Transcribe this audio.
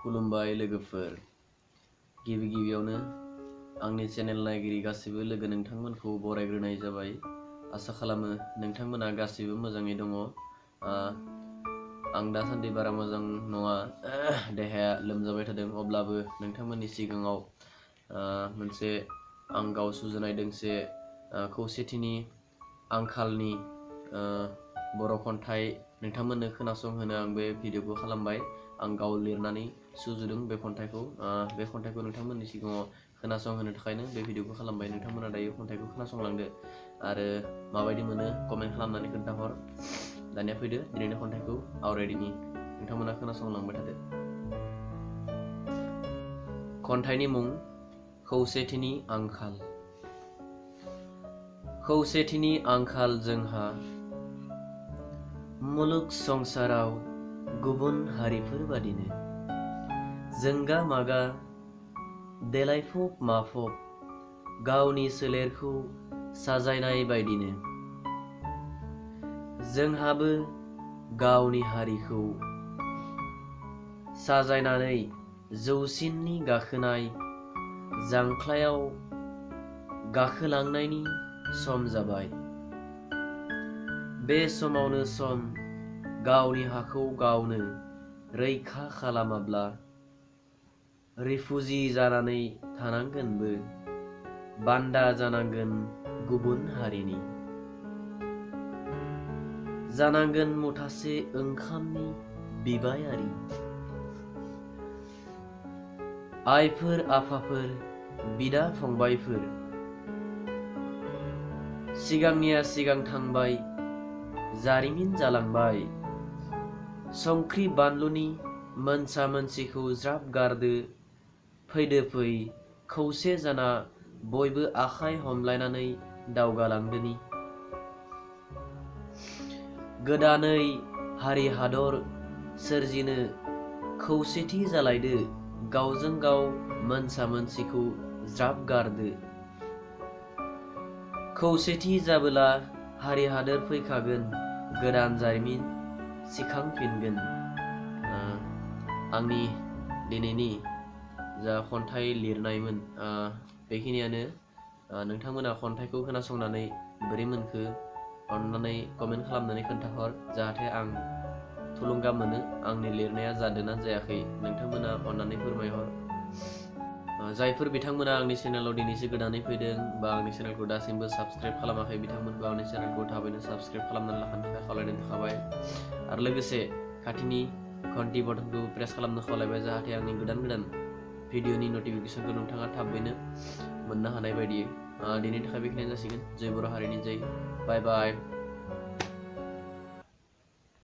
खुलुमबाय लोगोफोर। गिबियावनो आंनि चेनेल नायगिरि गासिबो लोगो नोंथांमोनखौ बरायग्रोनाय जाबाय। आसा खालामो नोंथांमोना गासिबो मोजाङै दङ। आं दासान्दि बारा मोजां नङा, देहाया लोमजाबाय थादों। अब्लाबो नोंथांमोननि सिगाङाव मोनसे आं गाव सुजुनाय दोंसे खौसेथिनि आंखालनि बर' खन्थाइ नोंथांमोननो खोनासंहोनो आं बे भिडिअखौ खालामबाय। आं गाव लिरनानै सुजुदों बे खन्थाइखौ नोंथांमोननि सिगाङाव खोनासंहोनो थाखायनो बे भिडिअखौ खालामबाय। नोंथांमोना दायो खन्थाइखौ खोनासंलांदो आरो माबायदि मोनो कमेन्ट खालामनानै खोन्थाहर। दानिया फैदो दिनैनि खन्थाइखौ आवरायदिनि, नोंथांमोना खोनासंलांबाय थादो। खन्थाइनि मुं खौसेथिनि आंखाल। खौसेथिनि आंखाल जोंहा मुलुग संसाराव गुबुन हारिफोर बादिनो। जोंगा मागा देलायफब माफब गावनि सोलेरखौ साजायनाय बायदिनो जोंहाबो गावनि हारिखौ साजायनानै जौसिननि गाखोनाय जांख्लायाव गाखोलांनायनि सम जाबाय। बे समावनो सम गावनि हाखौ गावनो रैखा खालामाब्ला रिफुजि जानानै थानांगोनबो, बान्दा जानांगोन गुबुन हारिनि। जानांगोन मुथासे ओंखामनि बिबायारि। आइफोर आफाफोर बिदा फंबायफोर, सिगांनिया सिगां थांबाय, जारिमिन जालांबाय। संख्रि बानलुनि मोनसा मोनसिखौ ज्राब गारदो, फैदो फै खौसे जाना बयबो आखाइ हमलायनानै दावगालांदोनि। गोदानै हारि हादर सोरजिनो खौसेथि जालायदो, गावजों गाव मोनसा मोनसिखौ ज्राब गारदो। खौसेथि जाबोला हारि हादोर फैखागोन, गोदान जारिमिन सिखांफिनगोन। आंनि दिनैनि जा खन्थाइ लिरनायमोन बेखिनियानो। नोंथांमोना खन्थाइखौ खोनासंनानै बोरै मोनखो अन्नानै कमेन्ट खालामनानै खोन्थाहर, जाहाथे आं थुलुंगा मोनो आंनि लिरनाया जादोंना जायाखै। नोंथांमोना अन्नानै फोरमायहर। जायफोर बिथांमोना आंनि चेनेलाव दिनैसो गोदानै फैदों बा आंनि चेनेलखौ दासिमबो साबस्क्राइब खालामाखै, बिथांमोनखौ आंनि चेनेलखौ थाबैनो साबस्क्राइब खालामनानै लाखानो थाखाय खावलायनाय थाबाय। आरो लोगोसे खाथिनि घन्टी बटनखौ प्रेस खालामनो खावलायबाय, जाहाथे आंनि गोदान भिडिअनि नटिफिकेसनखौ नोंथाङा थाबैनो मोननो हानाय बायदि। दिनैनि थाखाय बेखिनियानो जासिगोन। जय बर' हारिनि जय। बाय बाय।